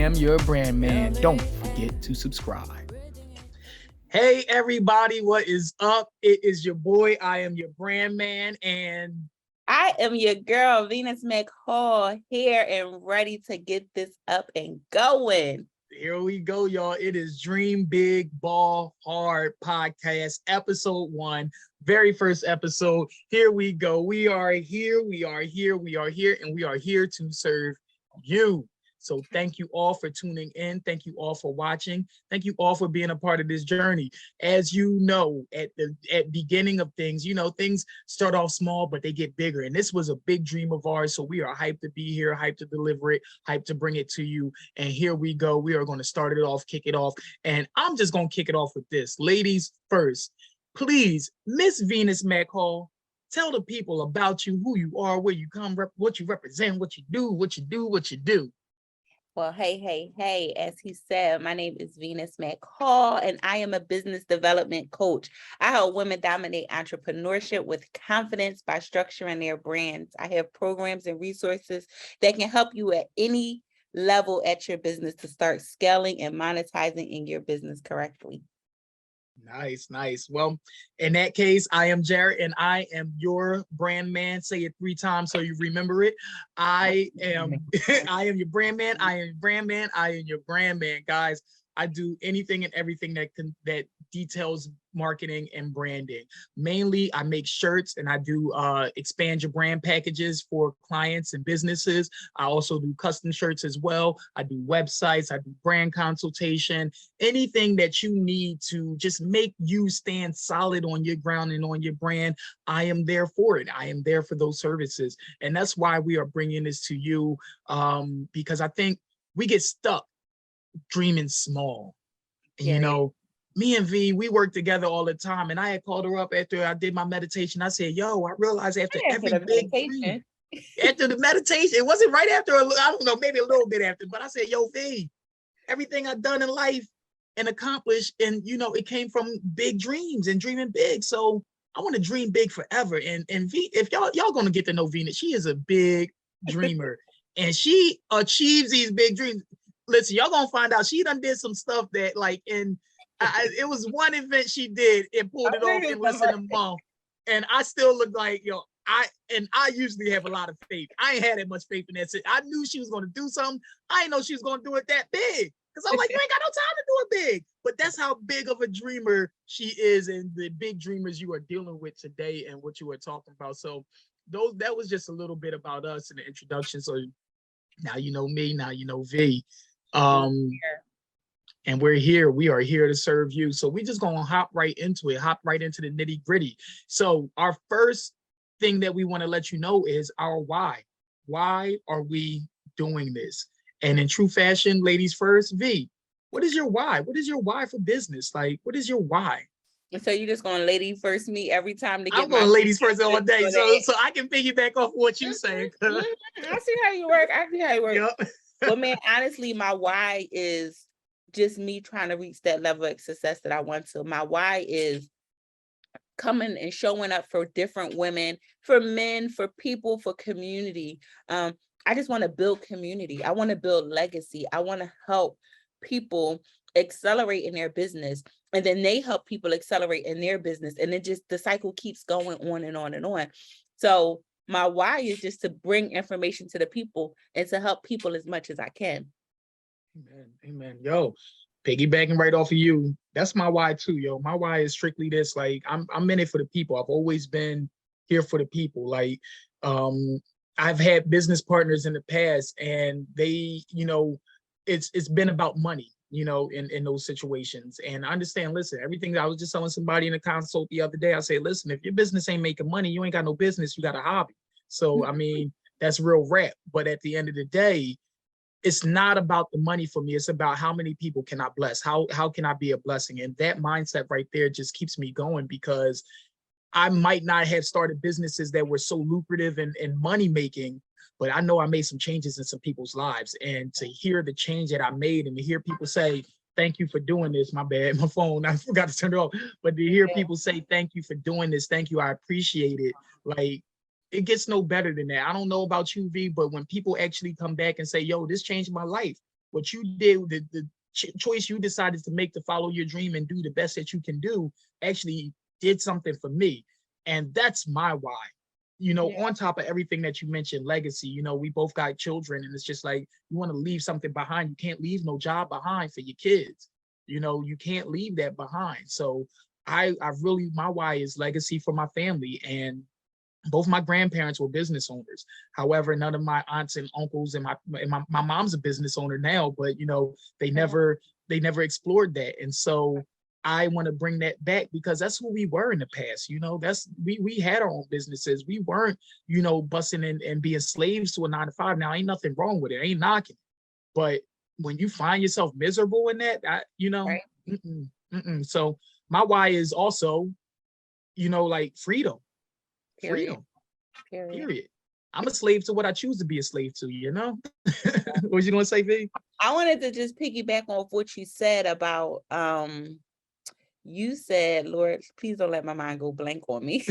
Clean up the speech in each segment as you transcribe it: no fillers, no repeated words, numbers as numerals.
am your brand man. Don't forget to subscribe. Hey everybody, what is up? It is your boy, I am your brand man, and I am your girl, Venus McCall, here and ready to get this up and going. here we go, y'all. It is Dream Big, Ball Hard podcast, episode 1, very first episode. Here we go. We are here, and we are here to serve you. So thank you all for tuning in. Thank you all for watching. Thank you all for being a part of this journey. As you know, at beginning of things, things start off small, but they get bigger. And this was a big dream of ours. So we are hyped to be here, hyped to deliver it, hyped to bring it to you. And here we go. We are going to start it off, kick it off. And I'm just going to kick it off with this. Ladies first, please, Miss Venus McCall, tell the people about you, who you are, where you come, what you represent, what you do. Well, hey, as he said, my name is Venus McCall, and I am a business development coach. I help women dominate entrepreneurship with confidence by structuring their brands. I have programs and resources that can help you at any level at your business to start scaling and monetizing in your business correctly. Nice. Well, in that case, I am Jared, and I am your brand man. Say it 3 times so you remember it. I am your brand man. I am your brand man. I am your brand man, guys. I do anything and everything that details marketing and branding. Mainly, I make shirts, and I do expand your brand packages for clients and businesses. I also do custom shirts as well. I do websites. I do brand consultation. Anything that you need to just make you stand solid on your ground and on your brand, I am there for it. I am there for those services. And that's why we are bringing this to you, because I think we get stuck dreaming small. And, me and V, we work together all the time. And I had called her up after I did my meditation. I said, I realized after every big dream, after the meditation, it wasn't right after, I don't know, maybe a little bit after, but I said, V, everything I've done in life and accomplished, and, it came from big dreams and dreaming big. So I want to dream big forever. And V, if y'all going to get to know Venus, she is a big dreamer and she achieves these big dreams. Listen, y'all gonna find out she done did some stuff that it was one event she did and pulled it off in less than a month. And I still look like, I usually have a lot of faith. I ain't had that much faith in that. I knew she was gonna do something. I didn't know she was gonna do it that big. Because I'm like, you ain't got no time to do it big. But that's how big of a dreamer she is, and the big dreamers you are dealing with today and what you were talking about. So that was just a little bit about us in the introduction. So now you know me, now you know V. And we are here to serve you. So we just gonna hop right into the nitty gritty. So our first thing that we want to let you know is our why. Why are we doing this? And in true fashion, ladies first, V, what is your why? What is your why for business? Like, what is your why? So you're just going to lady first me every time to get I'm going ladies first all day, so I can piggyback off what you saying. I see how you work. Yep. But man, honestly, my why is just me trying to reach that level of success that I want to. My why is coming and showing up for different women, for men, for people, for community. I just want to build community. I want to build legacy. I want to help people accelerate in their business, and then they help people accelerate in their business. And the cycle keeps going on and on and on. So my why is just to bring information to the people and to help people as much as I can. Amen. Yo, piggybacking right off of you, that's my why too, yo. My why is strictly this, like, I'm in it for the people. I've always been here for the people. Like, I've had business partners in the past, and they, it's been about money, in those situations. And I understand, listen, everything. I was just telling somebody in a consult the other day, I say, listen, if your business ain't making money, you ain't got no business, you got a hobby. So, I mean, that's real rap. But at the end of the day, it's not about the money for me. It's about how many people can I bless? How can I be a blessing? And that mindset right there just keeps me going, because I might not have started businesses that were so lucrative and money making, but I know I made some changes in some people's lives. And to hear the change that I made, and to hear people say, thank you for doing this. My bad, my phone, I forgot to turn it off. But to hear people say, thank you for doing this. Thank you, I appreciate it. Like, it gets no better than that. I don't know about you, V, but when people actually come back and say, yo, this changed my life. what you did, the choice you decided to make to follow your dream and do the best that you can do actually did something for me. And that's my why. On top of everything that you mentioned, legacy, we both got children, and it's just like, you want to leave something behind. You can't leave no job behind for your kids. You can't leave that behind. So I really, my why is legacy for my family. And both my grandparents were business owners. However, none of my aunts and uncles, and my mom's a business owner now, but they never explored that. And so I want to bring that back, because that's who we were in the past. That's we had our own businesses. We weren't, busting in and being slaves to a 9-to-5. Now, ain't nothing wrong with it. I ain't knocking. But when you find yourself miserable in that, Right. So my why is also, like freedom. Period. Period. I'm a slave to what I choose to be a slave to, What was you gonna say, V? I wanted to just piggyback off what you said about you said, Lord, please don't let my mind go blank on me.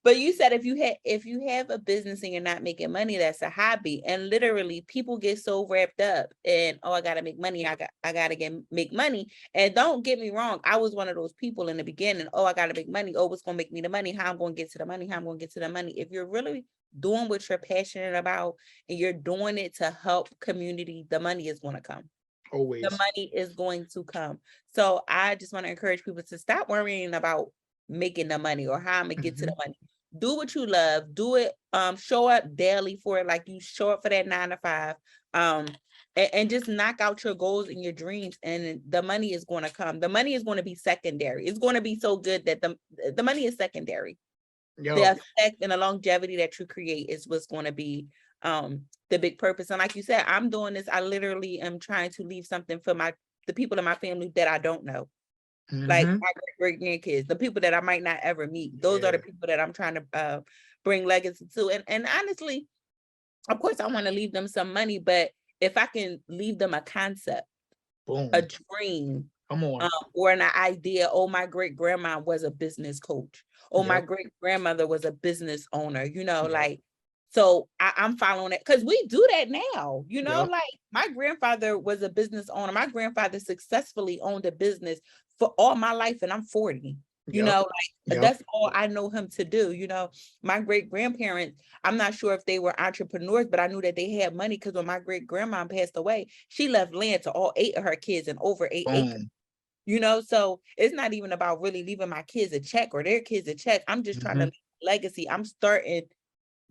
But you said if you have a business and you're not making money, that's a hobby. And literally people get so wrapped up in, oh, I gotta make money. I gotta make money. And don't get me wrong, I was one of those people in the beginning. Oh, I gotta make money. Oh, what's gonna make me the money? How I'm gonna get to the money? How I'm gonna get to the money? If you're really doing what you're passionate about and you're doing it to help community, the money is gonna come. Always. The money is going to come. So I just want to encourage people to stop worrying about making the money or how I'm gonna get to the money. Do what you love. Do it. Show up daily for it, like you show up for that 9-to-5. And just knock out your goals and your dreams, and the money is going to come. The money is going to be secondary. It's going to be so good that the money is secondary. The effect and the longevity that you create is what's going to be the big purpose. And like you said, I'm doing this. I literally am trying to leave something for the people in my family that I don't know. Like my great grandkids, the people that I might not ever meet. Those are the people that I'm trying to bring legacy to. And honestly, of course, I want to leave them some money, but if I can leave them a concept, a dream, come on, or an idea. Oh, my great grandma was a business coach. Oh, my great grandmother was a business owner. Like. So I'm following it, because we do that now, like my grandfather was a business owner. My grandfather successfully owned a business for all my life, and I'm 40, that's all I know him to do. My great grandparents, I'm not sure if they were entrepreneurs, but I knew that they had money, because when my great grandma passed away, she left land to all 8 of her kids and over 8 acres. So it's not even about really leaving my kids a check or their kids a check. I'm just trying to leave a legacy. I'm starting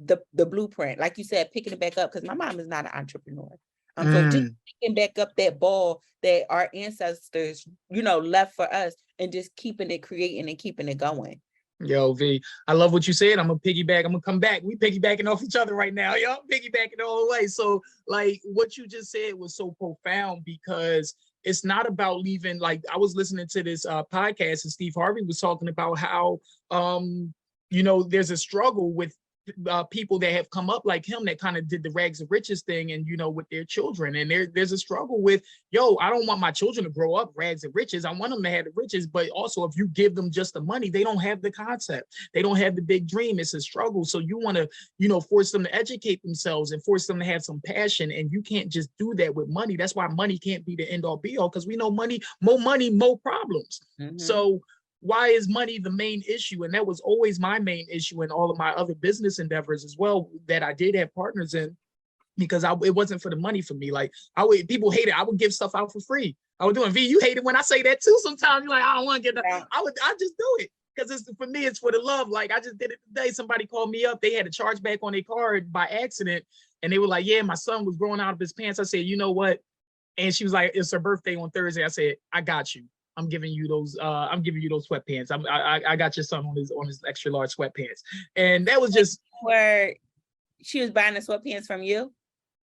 the blueprint, like you said, picking it back up, because my mom is not an entrepreneur. So just picking back up that ball that our ancestors, left for us, and just keeping it creating and keeping it going. Yo, V, I love what you said. I'm gonna piggyback. I'm gonna come back. We piggybacking off each other right now. Yo, piggybacking all the way. So, like, what you just said was so profound, because it's not about leaving. Like, I was listening to this podcast, and Steve Harvey was talking about how there's a struggle with people that have come up like him, that kind of did the rags of riches thing, and with their children, and there's a struggle with, I don't want my children to grow up rags of riches. I want them to have the riches, but also if you give them just the money, they don't have the concept, they don't have the big dream. It's a struggle. So you want to force them to educate themselves and force them to have some passion, and you can't just do that with money. That's why money can't be the end all be all, because we know money, more problems. So why is money the main issue? And that was always my main issue in all of my other business endeavors as well, that I did have partners in, because it wasn't for the money for me. Like, people hate it. I would give stuff out for free. I would do it. V, you hate it when I say that too. Sometimes you're like, I don't want to get that. I just do it, because for me, it's for the love. Like, I just did it today. Somebody called me up. They had a chargeback on their card by accident. And they were like, yeah, my son was growing out of his pants. I said, you know what? And she was like, it's her birthday on Thursday. I said, I got you. I'm giving you those sweatpants. I got your son on his extra large sweatpants. And that was just where she was buying the sweatpants from you.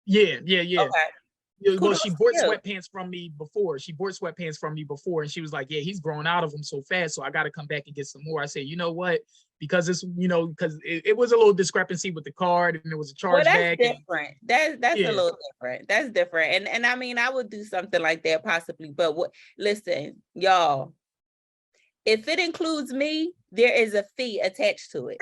Yeah. Okay. Well, she bought sweatpants from me before. And she was like, yeah, he's growing out of them so fast, so I got to come back and get some more. I said, you know what? Because it's, because it was a little discrepancy with the card, and there was a chargeback. That's different. That's a little different. That's different. And I mean, I would do something like that possibly. But listen, y'all, If it includes me, there is a fee attached to it.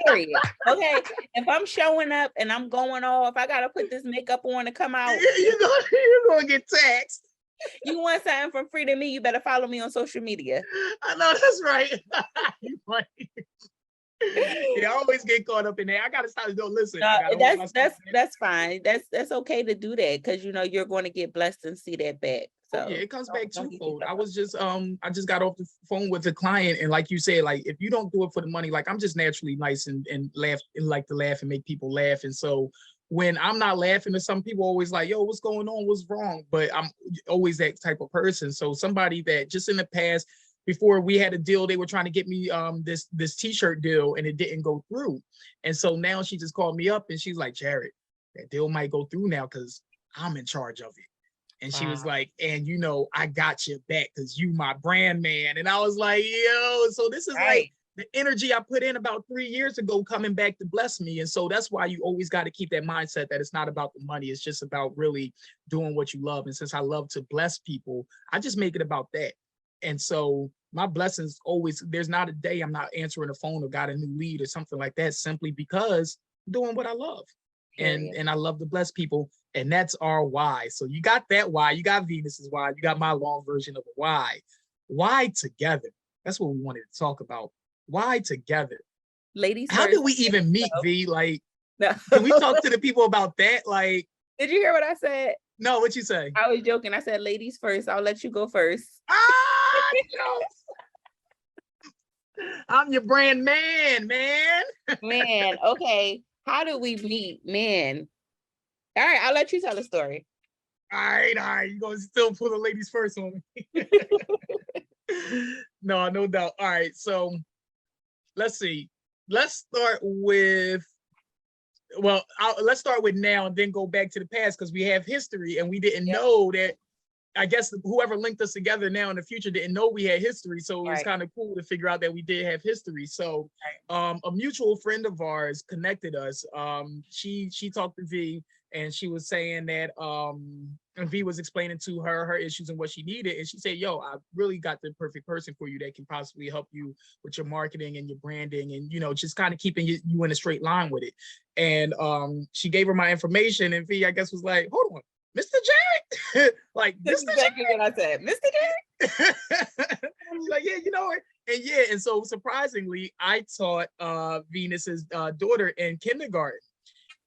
Period. Okay. If I'm showing up and I'm going off, I gotta put this makeup on to come out. You're gonna get taxed. You want something for free to me, you better follow me on social media. I know that's right. You funny. Yeah, I always get caught up in there. I gotta stop. Don't listen. That's fine. That's okay to do that because you're going to get blessed and see that back. So yeah, it comes back twofold. I just got off the phone with a client, and like you said, like if you don't do it for the money, like I'm just naturally nice and laugh and like to laugh and make people laugh. And so when I'm not laughing, to some people always like, yo, what's going on? What's wrong? But I'm always that type of person. So somebody that just in the past, before we had a deal, they were trying to get me this t-shirt deal and it didn't go through. And so now she just called me up and she's like, Jared, that deal might go through now because I'm in charge of it. And she was like, and I got your back because you my brand man. And I was like, yo, so this is like the energy I put in about 3 years ago coming back to bless me. And so that's why you always got to keep that mindset that it's not about the money. It's just about really doing what you love. And since I love to bless people, I just make it about that. And so my blessings always, there's not a day I'm not answering the phone or got a new lead or something like that, simply because I'm doing what I love. And I love to bless people. And that's our why. So you got that why, you got Venus's why, you got my long version of a why. Why together? That's what we wanted to talk about. Why together? Ladies how first. did we even meet, V? Like, no. Can we talk to the people about that? Like, did you hear what I said? No, what you say? I was joking. I said ladies first. I'll let you go first. I'm your brand man. Man, okay. How did we meet? Man. All right, I'll let you tell the story. All right. You're going to still pull the ladies first on me. No doubt. All right, so let's see. Let's start with now and then go back to the past because we have history and we didn't know that. I guess whoever linked us together now in the future didn't know we had history. So it was kind of cool to figure out that we did have history. So a mutual friend of ours connected us. She talked to V and she was saying that V was explaining to her issues and what she needed. And she said, yo, I really got the perfect person for you that can possibly help you with your marketing and your branding and, just kind of keeping you in a straight line with it. And she gave her my information and V, I guess, was like, hold on. Mr. Jared, like this is exactly what I said, Mr. Jared. She's like, yeah, and so surprisingly, I taught Venus's daughter in kindergarten,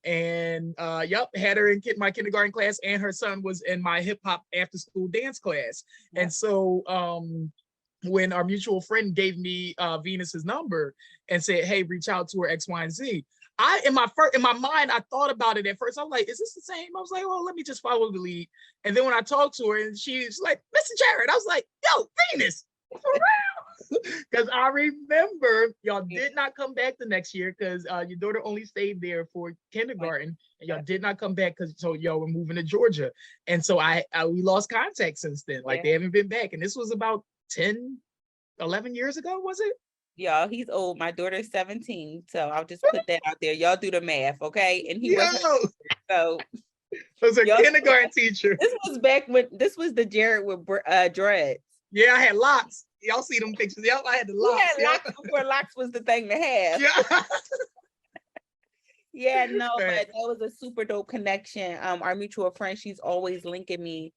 and had her in my kindergarten class, and her son was in my hip hop after school dance class, and so when our mutual friend gave me Venus's number and said, hey, reach out to her X, Y, and Z. In my mind, I thought about it at first. I was like, is this the same? I was like, well, let me just follow the lead. And then when I talked to her and she's like, Mr. Jared, I was like, yo, Venus, for real? Because I remember y'all did not come back the next year because your daughter only stayed there for kindergarten and y'all did not come back because y'all were moving to Georgia. And so we lost contact since then. Like they haven't been back. And this was about 10, 11 years ago, was it? Y'all, he's old. My daughter's 17, so I'll just put that out there. Y'all do the math, okay? And he was so. I was a kindergarten teacher. This was back when this was the Jared with dreads. Yeah, I had locks. Y'all see them pictures? Yep, I had the locks. Yeah, locks before locks was the thing to have. Yeah. Yeah, no, but that was a super dope connection. Our mutual friend, she's always linking me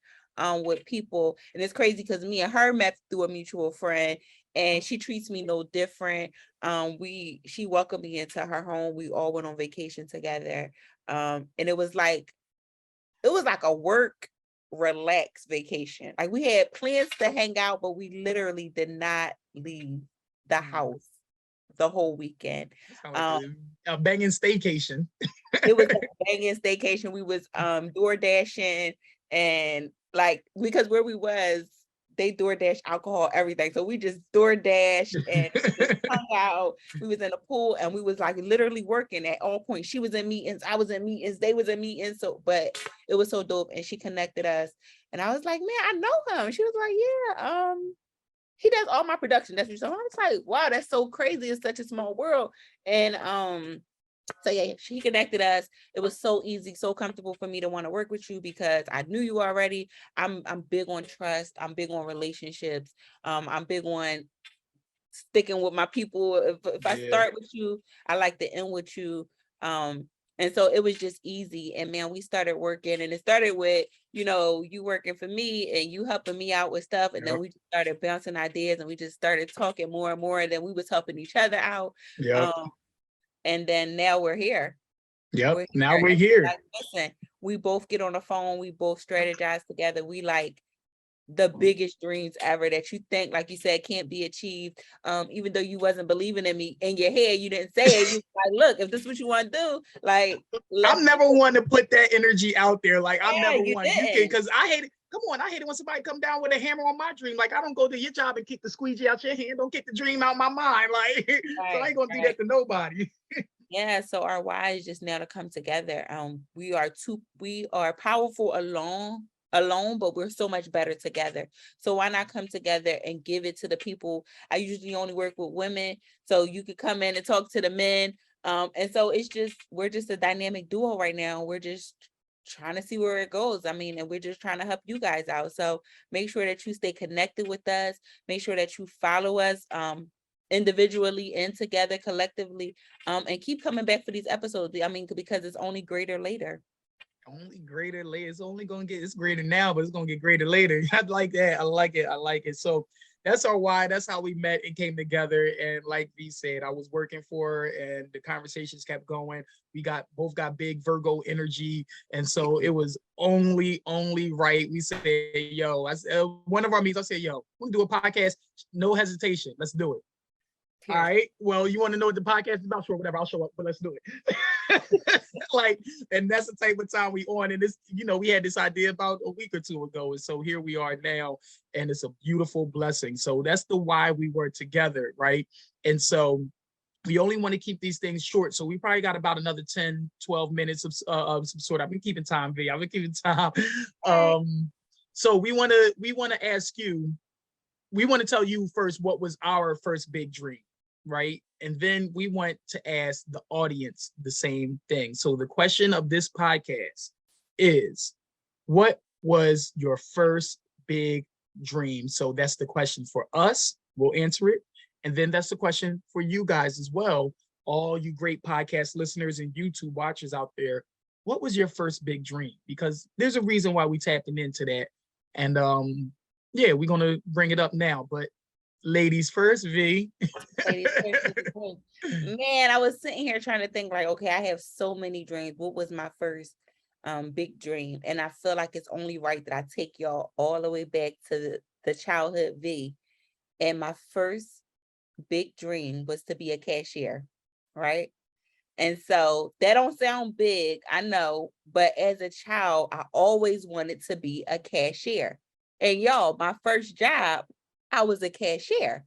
with people, and it's crazy because me and her met through a mutual friend. And she treats me no different. She welcomed me into her home. We all went on vacation together. And it was like a work relax vacation. Like we had plans to hang out, but we literally did not leave the house the whole weekend. Like a banging staycation. It was a banging staycation. We was door dashing and like because where we was, they DoorDash alcohol, everything. So we just DoorDash and just hung out. We was in the pool and we was like literally working at all points. She was in meetings, I was in meetings, they was in meetings. So, but it was so dope. And she connected us. And I was like, man, I know him. She was like, yeah, he does all my production. That's what she said. I was like, wow, that's so crazy. It's such a small world. And so yeah, she connected us. It was so easy, so comfortable for me to want to work with you because I knew you already. I'm big on trust. I'm big on relationships. I'm big on sticking with my people. If I start with you, I like to end with you. And so it was just easy. And man, we started working, and it started with, you working for me and you helping me out with stuff. And then we just started bouncing ideas, and we just started talking more and more. And then we was helping each other out. And then now we're here. Now we're here. Like, listen, we both get on the phone. We both strategize together. We like the biggest dreams ever that you think, like you said, can't be achieved. Even though you wasn't believing in me in your head, you didn't say it. You like, look, if this is what you want to do, like, I'm never one to put that energy out there. Like, I'm never one. You can, because I hate it. Come on, I hate it when somebody come down with a hammer on my dream. Like, I don't go to your job and kick the squeegee out your hand. Don't kick the dream out my mind. Like, so I ain't gonna do that to nobody. Yeah, so our why is just now to come together. We are powerful alone, but we're so much better together. So why not come together and give it to the people? I usually only work with women, so you could come in and talk to the men. And so we're just a dynamic duo right now. We're just trying to see where it goes. I mean, and we're just trying to help you guys out. So make sure that you stay connected with us. Make sure that you follow us individually and together collectively, and keep coming back for these episodes. I mean, because it's only greater later. Only greater later. It's only gonna get, it's greater now, but it's gonna get greater later. I like that. I like it. So that's our why. That's how we met and came together. And like V said, I was working for her, and the conversations kept going. We both got big Virgo energy, and so it was only right. We said, yo, one of our meetings, I said, yo, we'll do a podcast. No hesitation. Let's do it. All right. Well, you want to know what the podcast is about? Sure, whatever. I'll show up, but let's do it. Like, and that's the type of time we on. And this, we had this idea about a week or two ago. And so here we are now, and it's a beautiful blessing. So that's the why we were together, right? And so we only want to keep these things short. So we probably got about another 10, 12 minutes of some sort. I've been keeping time, V. I've been keeping time. So we want to ask you, we want to tell you first what was our first big dream. Right. And then we want to ask the audience the same thing. So the question of this podcast is, what was your first big dream? So that's the question for us. We'll answer it. And then that's the question for you guys as well. All you great podcast listeners and YouTube watchers out there, what was your first big dream? Because there's a reason why we tapping into that. And we're going to bring it up now. But ladies first, V. Ladies first. Man, I was sitting here trying to think like, okay, I have so many dreams. What was my first big dream? And I feel like it's only right that I take y'all all the way back to the childhood V. And my first big dream was to be a cashier, right? And so that don't sound big, I know, but as a child, I always wanted to be a cashier. And y'all, my first job, I was a cashier,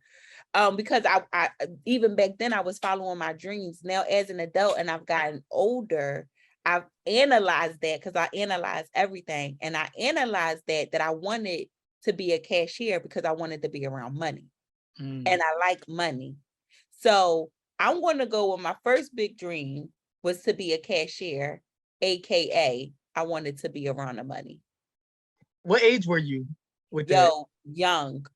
because I even back then I was following my dreams. Now as an adult and I've gotten older, I've analyzed that, because I analyze everything, and I analyzed that I wanted to be a cashier because I wanted to be around money, and I like money. So I'm going to go with my first big dream was to be a cashier, aka I wanted to be around the money. What age were you with that? Young. Young.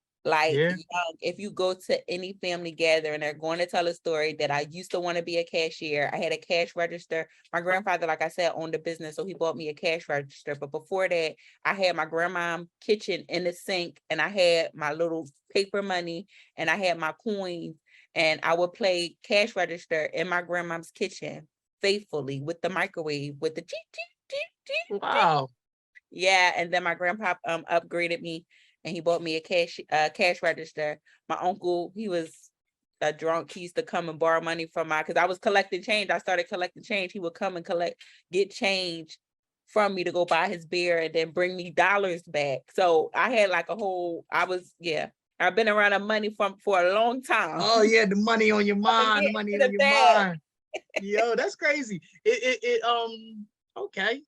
If you go to any family gathering, they're going to tell a story that I used to want to be a cashier. I had a cash register. My grandfather, like I said, owned a business, so he bought me a cash register. But before that, I had my grandma's kitchen in the sink, and I had my little paper money, and I had my coins, and I would play cash register in my grandma's kitchen faithfully with the microwave, with the cheep, cheep, cheep, cheep. Wow. Yeah, and then my grandpa upgraded me, and he bought me a cash register. My uncle, he was a drunk. He used to come and borrow money from because I was collecting change. I started collecting change. He would come and get change from me to go buy his beer and then bring me dollars back. So I had like I've been around the money for a long time. Oh yeah, the money on your mind, money on your mind. Yo, that's crazy. Okay.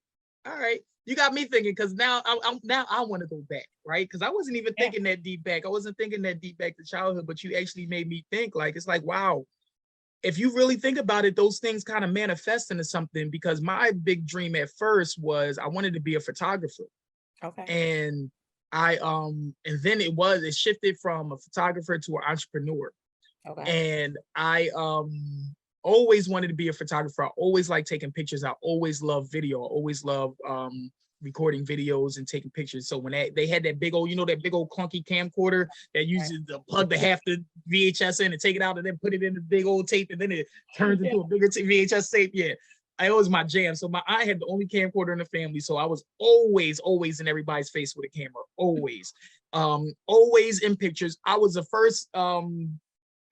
All right. You got me thinking, because now I want to go back, right? Because I wasn't even thinking that deep back. I wasn't thinking that deep back to childhood, but you actually made me think. Like, it's like, wow, if you really think about it, those things kind of manifest into something. Because my big dream at first was I wanted to be a photographer. Okay. And and then it shifted from a photographer to an entrepreneur. Okay. And I always wanted to be a photographer. I always liked taking pictures. I always loved video. I always loved recording videos and taking pictures. So when they had that big old, that big old clunky camcorder that uses the plug the half the VHS in and take it out and then put it in the big old tape and then it turns into a bigger VHS tape. Yeah. It was my jam. So I had the only camcorder in the family. So I was always in everybody's face with a camera. Always. Always in pictures. I was the first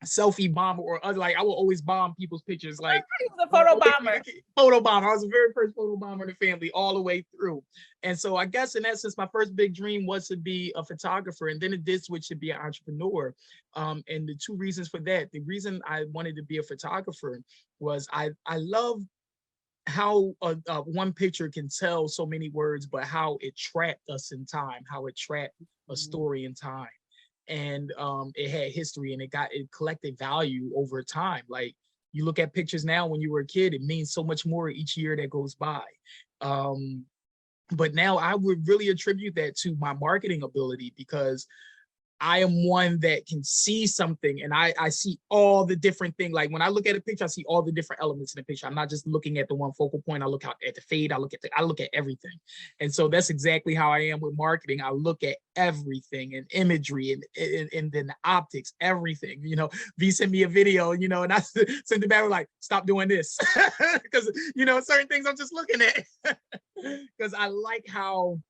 selfie bomber or other, like I will always bomb people's pictures, like the photo bomber. Photo bomber. I was the very first photo bomber in the family all the way through. And so I guess in essence, my first big dream was to be a photographer, and then it did switch to be an entrepreneur. And the two reasons for that, the reason I wanted to be a photographer was I love how one picture can tell so many words, but how it trapped us in time, how it trapped a story in time. And it had history and it collected value over time. Like you look at pictures now when you were a kid, it means so much more each year that goes by. But now I would really attribute that to my marketing ability, because I am one that can see something and I see all the different things. Like when I look at a picture, I see all the different elements in the picture. I'm not just looking at the one focal point. I look at the fade. I look at everything. And so that's exactly how I am with marketing. I look at everything and imagery and then the optics, everything. V sent me a video, and I sent it back like, stop doing this. Because, certain things I'm just looking at. Because I like how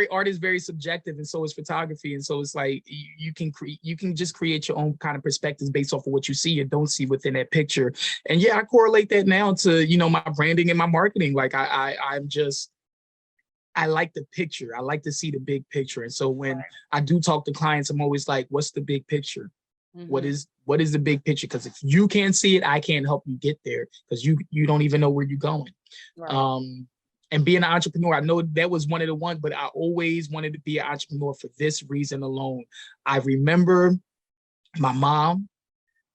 art is very subjective, and so is photography. And so it's like you can just create your own kind of perspectives based off of what you see and don't see within that picture. And yeah, I correlate that now to my branding and my marketing. Like I like the picture. I like to see the big picture. And so when I do talk to clients, I'm always like, what's the big picture? Mm-hmm. What is the big picture? Because if you can't see it, I can't help you get there, because you don't even know where you're going. Right. And being an entrepreneur, I know that was one of the ones, but I always wanted to be an entrepreneur for this reason alone. I remember my mom,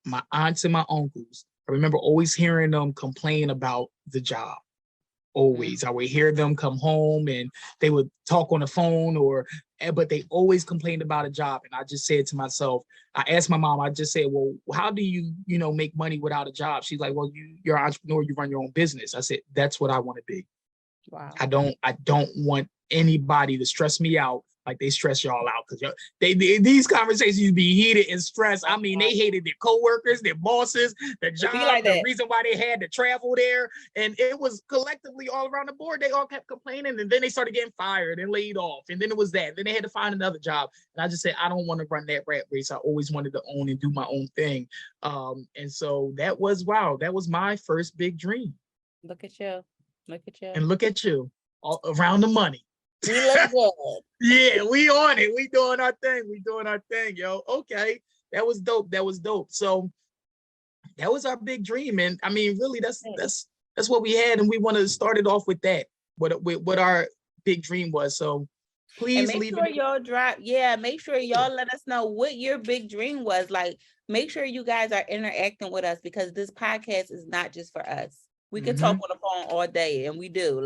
my aunts, and my uncles. I remember always hearing them complain about the job. Always. Mm-hmm. I would hear them come home and they would talk on the phone but they always complained about a job. And I just said to myself, I asked my mom, I just said, well, how do you, make money without a job? She's like, well, you're an entrepreneur, you run your own business. I said, that's what I want to be. Wow. I don't want anybody to stress me out like they stress y'all out, because these conversations be heated and stressed. I mean, they hated their coworkers, their bosses, the job, like the reason why they had to travel there. And it was collectively all around the board. They all kept complaining, and then they started getting fired and laid off. And then it was that. Then they had to find another job. And I just said, I don't want to run that rat race. I always wanted to own and do my own thing. And so that was my first big dream. Look at you. And look at you, all around the money. We look good. Yeah, we on it. We doing our thing, yo. Okay, that was dope. So that was our big dream, and I mean, really, that's what we had, and we want to start it off with that. What our big dream was. So please and make sure y'all drop. Yeah, make sure y'all let us know what your big dream was. Like, make sure you guys are interacting with us, because this podcast is not just for us. We could talk on the phone all day, and we do,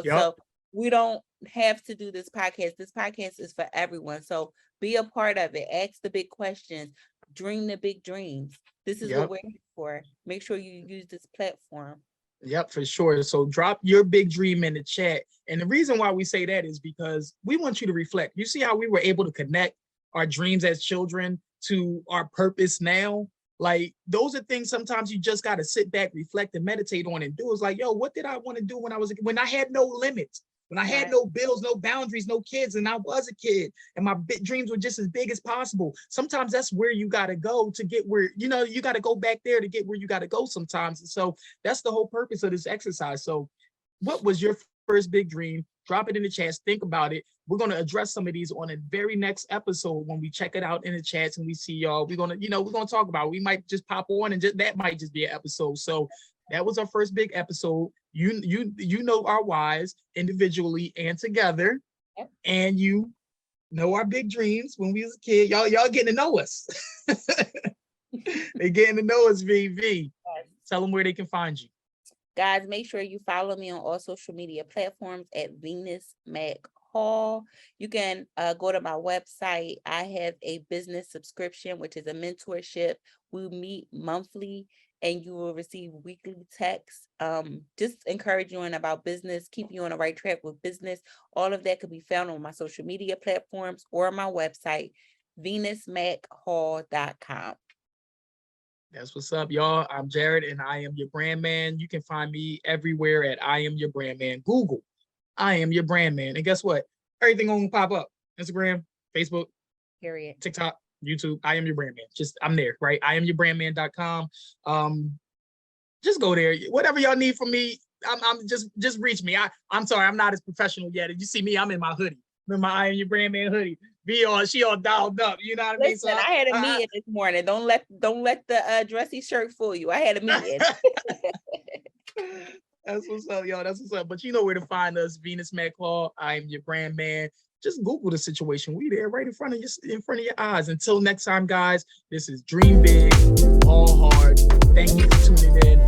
so we don't have to do this podcast. This podcast is for everyone. So be a part of it. Ask the big questions. Dream the big dreams. This is what we're here for. Make sure you use this platform. Yep, for sure. So drop your big dream in the chat. And the reason why we say that is because we want you to reflect. You see how we were able to connect our dreams as children to our purpose now? Like, those are things sometimes you just got to sit back, reflect, and meditate on and do. It's like, yo, what did I want to do when I had no limits, when I had no bills, no boundaries, no kids, and I was a kid, and my dreams were just as big as possible. Sometimes that's where you got to go to get where, you got to go back there to get where you got to go sometimes. And so that's the whole purpose of this exercise. So what was your first big dream? Drop it in the chat. Think about it. We're going to address some of these on the very next episode when we check it out in the chats and we see y'all. We're going to talk about it. We might just pop on and that might just be an episode. So that was our first big episode. You know our whys individually and together, and you know our big dreams when we was a kid. Y'all getting to know us. They getting to know us, VV. Tell them where they can find you. Guys, make sure you follow me on all social media platforms at Venus McCall. McCall. You can go to my website. I have a business subscription, which is a mentorship. We meet monthly and you will receive weekly texts. Just encouraging about business, keep you on the right track with business. All of that could be found on my social media platforms or my website, venusmachall.com. That's what's up, y'all. I'm Jared, and I am your brand man. You can find me everywhere at I am your brand man. Google, I am your brand man. And guess what? Everything gonna pop up. Instagram, Facebook, Period. TikTok, YouTube. I am your brand man. Just I'm there, right? I am your brandman.com. Just go there. Whatever y'all need from me, I'm just reach me. I'm sorry, I'm not as professional yet. You see me, I'm in my hoodie. I'm in my I am your brand man hoodie. She all dialed up. You know what I mean? Listen, I had a meeting this morning. Don't let the dressy shirt fool you. I had a meeting. That's what's up, y'all. That's what's up. But you know where to find us. Venus McCall. I am your brand man. Just Google the situation. We there right in front of your eyes. Until next time, guys. This is Dream Big, All Hard. Thank you for tuning in.